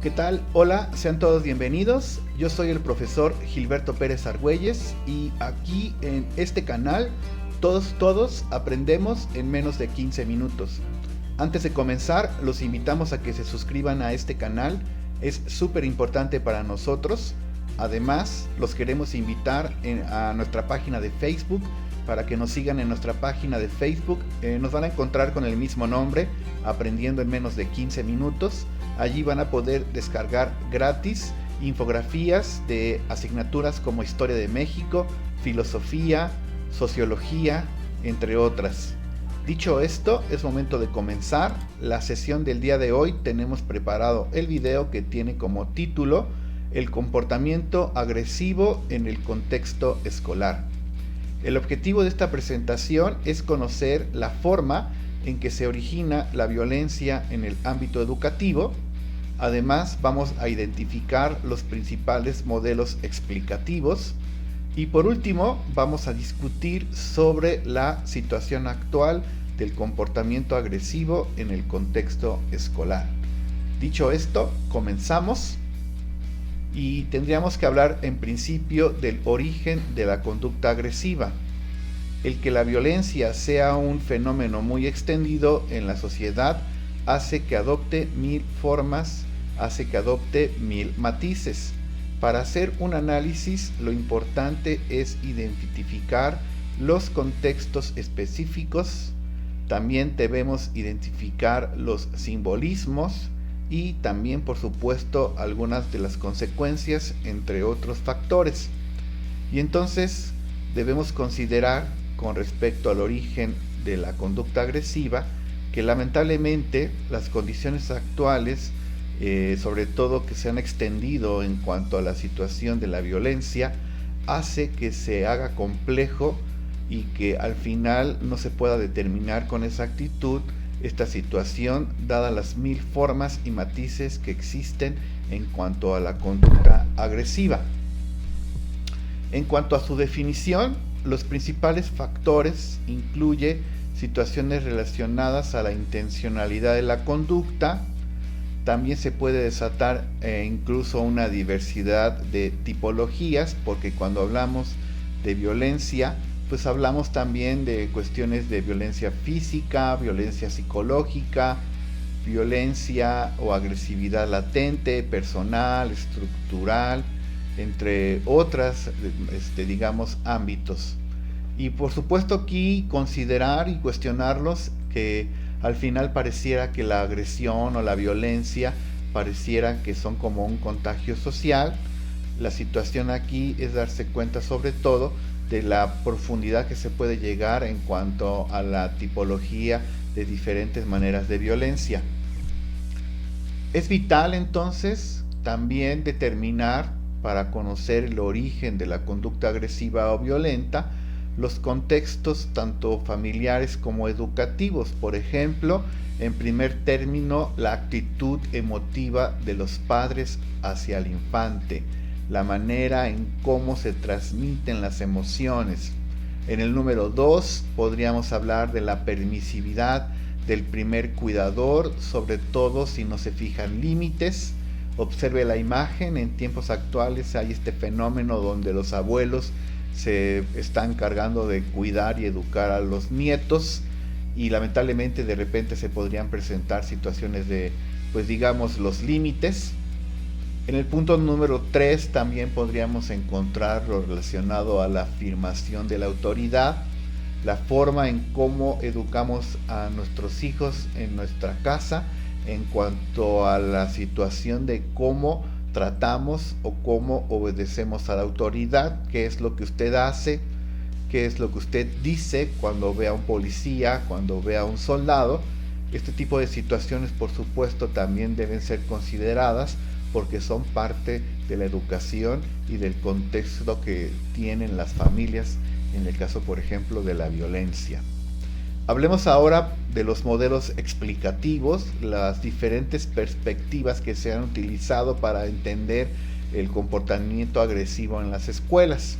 ¿Qué tal? Hola, sean todos bienvenidos. Yo soy el profesor Gilberto Pérez Argüelles y aquí en este canal todos aprendemos en menos de 15 minutos. Antes de comenzar, los invitamos a que se suscriban a este canal, es súper importante para nosotros. Además, los queremos invitar a nuestra página de Facebook para que nos sigan en nuestra página de Facebook. Nos van a encontrar con el mismo nombre, Aprendiendo en menos de 15 minutos. Allí van a poder descargar gratis infografías de asignaturas como Historia de México, Filosofía, Sociología, entre otras. Dicho esto, es momento de comenzar. La sesión del día de hoy tenemos preparado el video que tiene como título El comportamiento agresivo en el contexto escolar. El objetivo de esta presentación es conocer la forma en que se origina la violencia en el ámbito educativo. Además, vamos a identificar los principales modelos explicativos y por último vamos a discutir sobre la situación actual del comportamiento agresivo en el contexto escolar. Dicho esto, comenzamos y tendríamos que hablar en principio del origen de la conducta agresiva. El que la violencia sea un fenómeno muy extendido en la sociedad hace que adopte 1000 formas, hace que adopte 1000 matices. Para hacer un análisis, lo importante es identificar los contextos específicos, también debemos identificar los simbolismos y también, por supuesto, algunas de las consecuencias, entre otros factores. Y entonces debemos considerar, con respecto al origen de la conducta agresiva, que lamentablemente las condiciones actuales, sobre todo que se han extendido en cuanto a la situación de la violencia, hace que se haga complejo y que al final no se pueda determinar con exactitud esta situación, dadas las 1000 formas y matices que existen en cuanto a la conducta agresiva. En cuanto a su definición, los principales factores incluyen situaciones relacionadas a la intencionalidad de la conducta. También se puede desatar incluso una diversidad de tipologías, porque cuando hablamos de violencia, pues hablamos también de cuestiones de violencia física, violencia psicológica, violencia o agresividad latente, personal, estructural, entre otras, digamos, ámbitos. Y por supuesto aquí considerar y cuestionarlos, que al final pareciera que la agresión o la violencia pareciera que son como un contagio social. La situación aquí es darse cuenta sobre todo de la profundidad que se puede llegar en cuanto a la tipología de diferentes maneras de violencia. Es vital entonces también determinar, para conocer el origen de la conducta agresiva o violenta, los contextos tanto familiares como educativos. Por ejemplo, en primer término, la actitud emotiva de los padres hacia el infante, la manera en cómo se transmiten las emociones. En el número 2 podríamos hablar de la permisividad del primer cuidador, sobre todo si no se fijan límites. Observe la imagen, en tiempos actuales hay este fenómeno donde los abuelos se están encargando de cuidar y educar a los nietos, y lamentablemente de repente se podrían presentar situaciones de, pues digamos, los límites. En el punto número 3 también podríamos encontrar lo relacionado a la afirmación de la autoridad, la forma en cómo educamos a nuestros hijos en nuestra casa, en cuanto a la situación de cómo tratamos o cómo obedecemos a la autoridad, qué es lo que usted hace, qué es lo que usted dice cuando ve a un policía, cuando ve a un soldado. Este tipo de situaciones, por supuesto, también deben ser consideradas porque son parte de la educación y del contexto que tienen las familias en el caso, por ejemplo, de la violencia. Hablemos ahora de los modelos explicativos, las diferentes perspectivas que se han utilizado para entender el comportamiento agresivo en las escuelas.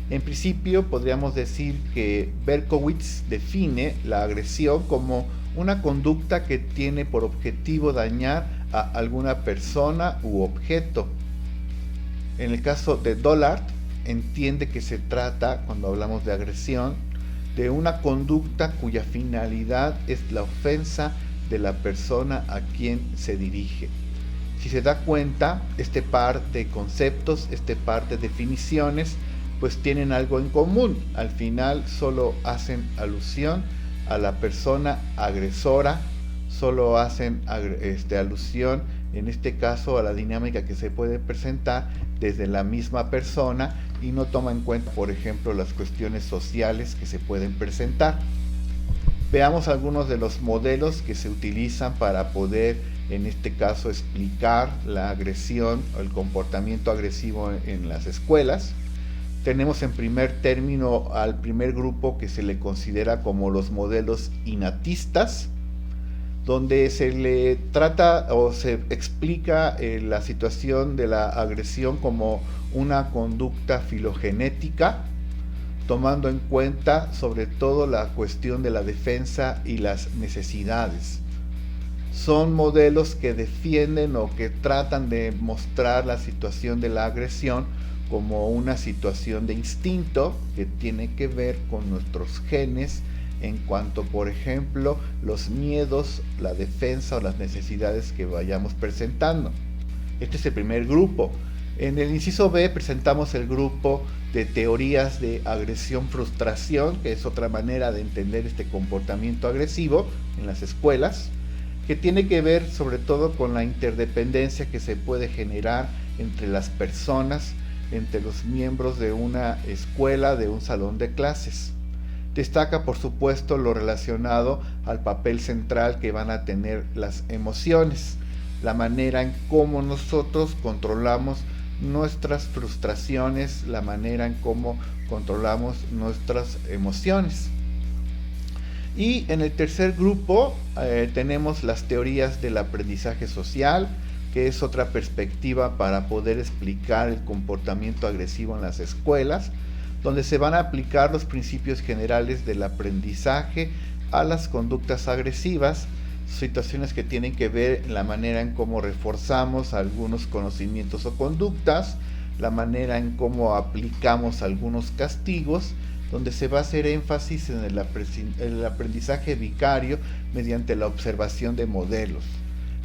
En principio, podríamos decir que Berkowitz define la agresión como una conducta que tiene por objetivo dañar a alguna persona u objeto. En el caso de Dollard, entiende que se trata, cuando hablamos de agresión, de una conducta cuya finalidad es la ofensa de la persona a quien se dirige. Si se da cuenta, este par de conceptos, este par de definiciones, pues tienen algo en común. Al final solo hacen alusión a la persona agresora, solo hacen alusión, en este caso, a la dinámica que se puede presentar desde la misma persona y no toma en cuenta, por ejemplo, las cuestiones sociales que se pueden presentar. Veamos algunos de los modelos que se utilizan para poder, en este caso, explicar la agresión o el comportamiento agresivo en las escuelas. Tenemos en primer término al primer grupo que se le considera como los modelos innatistas, donde se le trata o se explica la situación de la agresión como una conducta filogenética, tomando en cuenta sobre todo la cuestión de la defensa y las necesidades. Son modelos que defienden o que tratan de mostrar la situación de la agresión como una situación de instinto que tiene que ver con nuestros genes en cuanto, por ejemplo, los miedos, la defensa o las necesidades que vayamos presentando. Este es el primer grupo. En el inciso B presentamos el grupo de teorías de agresión-frustración, que es otra manera de entender este comportamiento agresivo en las escuelas, que tiene que ver sobre todo con la interdependencia que se puede generar entre las personas, entre los miembros de una escuela, de un salón de clases. Destaca, por supuesto, lo relacionado al papel central que van a tener las emociones, la manera en cómo nosotros controlamos nuestras frustraciones, la manera en cómo controlamos nuestras emociones. Y en el tercer grupo tenemos las teorías del aprendizaje social, que es otra perspectiva para poder explicar el comportamiento agresivo en las escuelas, donde se van a aplicar los principios generales del aprendizaje a las conductas agresivas, situaciones que tienen que ver en la manera en cómo reforzamos algunos conocimientos o conductas, la manera en cómo aplicamos algunos castigos, donde se va a hacer énfasis en el aprendizaje vicario mediante la observación de modelos.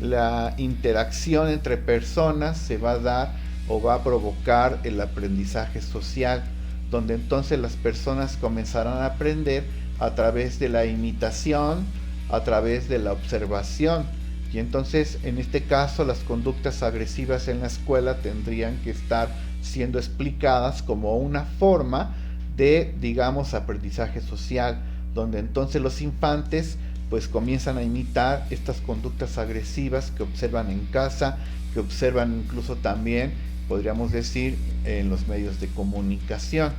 La interacción entre personas se va a dar o va a provocar el aprendizaje social, donde entonces las personas comenzarán a aprender a través de la imitación, a través de la observación. Y entonces, en este caso, las conductas agresivas en la escuela tendrían que estar siendo explicadas como una forma de, digamos, aprendizaje social, donde entonces los infantes pues comienzan a imitar estas conductas agresivas que observan en casa, que observan incluso también, podríamos decir, en los medios de comunicación.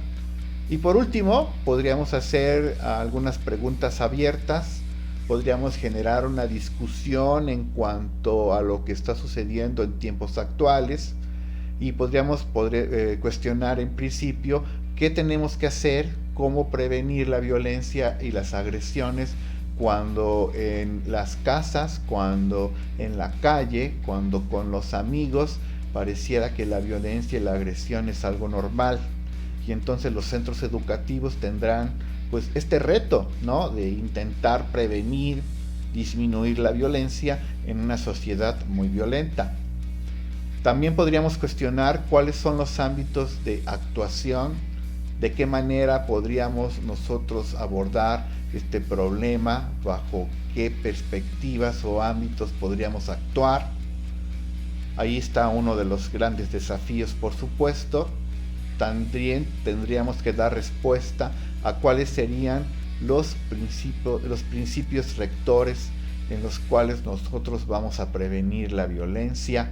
Y por último, podríamos hacer algunas preguntas abiertas, podríamos generar una discusión en cuanto a lo que está sucediendo en tiempos actuales y podríamos cuestionar en principio qué tenemos que hacer, cómo prevenir la violencia y las agresiones cuando en las casas, cuando en la calle, cuando con los amigos pareciera que la violencia y la agresión es algo normal. Y entonces los centros educativos tendrán pues este reto, ¿no?, de intentar prevenir, disminuir la violencia en una sociedad muy violenta. También podríamos cuestionar cuáles son los ámbitos de actuación, de qué manera podríamos nosotros abordar este problema, bajo qué perspectivas o ámbitos podríamos actuar. Ahí está uno de los grandes desafíos, por supuesto. También tendríamos que dar respuesta a cuáles serían los principios rectores en los cuales nosotros vamos a prevenir la violencia.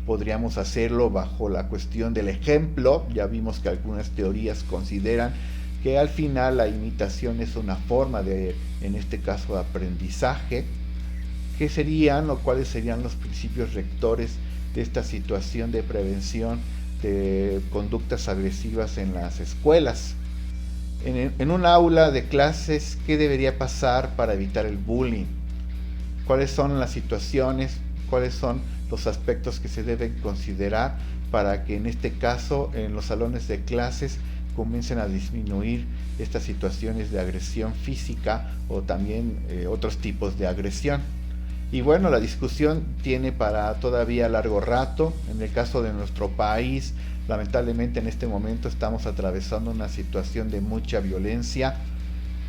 Podríamos hacerlo bajo la cuestión del ejemplo. Ya vimos que algunas teorías consideran que al final la imitación es una forma de, en este caso, de aprendizaje. ¿Qué serían o cuáles serían los principios rectores de esta situación de prevención de conductas agresivas en las escuelas? En un aula de clases, ¿qué debería pasar para evitar el bullying? ¿Cuáles son las situaciones cuáles son los aspectos que se deben considerar para que en este caso en los salones de clases comiencen a disminuir estas situaciones de agresión física o también otros tipos de agresión. Y bueno, la discusión tiene para todavía largo rato. En el caso de nuestro país, lamentablemente en este momento estamos atravesando una situación de mucha violencia.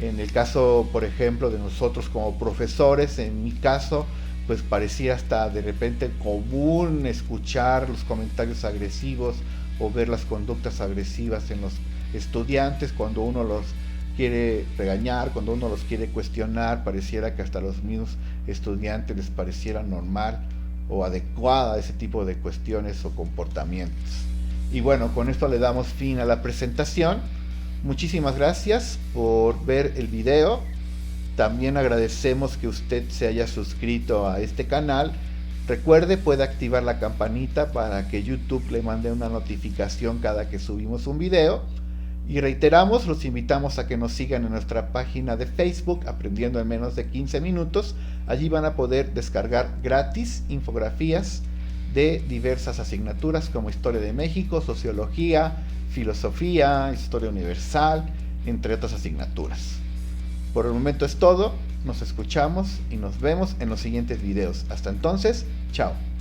En el caso, por ejemplo, de nosotros como profesores, en mi caso, pues parecía hasta de repente común escuchar los comentarios agresivos o ver las conductas agresivas en los estudiantes cuando uno los quiere regañar, cuando uno los quiere cuestionar, pareciera que hasta los mismos estudiantes les pareciera normal o adecuada ese tipo de cuestiones o comportamientos. Y bueno, con esto le damos fin a la presentación. Muchísimas gracias por ver el video. También agradecemos que usted se haya suscrito a este canal. Recuerde, puede activar la campanita para que YouTube le mande una notificación cada que subimos un video. Y reiteramos, los invitamos a que nos sigan en nuestra página de Facebook, Aprendiendo en menos de 15 minutos. Allí van a poder descargar gratis infografías de diversas asignaturas como Historia de México, Sociología, Filosofía, Historia Universal, entre otras asignaturas. Por el momento es todo, nos escuchamos y nos vemos en los siguientes videos. Hasta entonces, chao.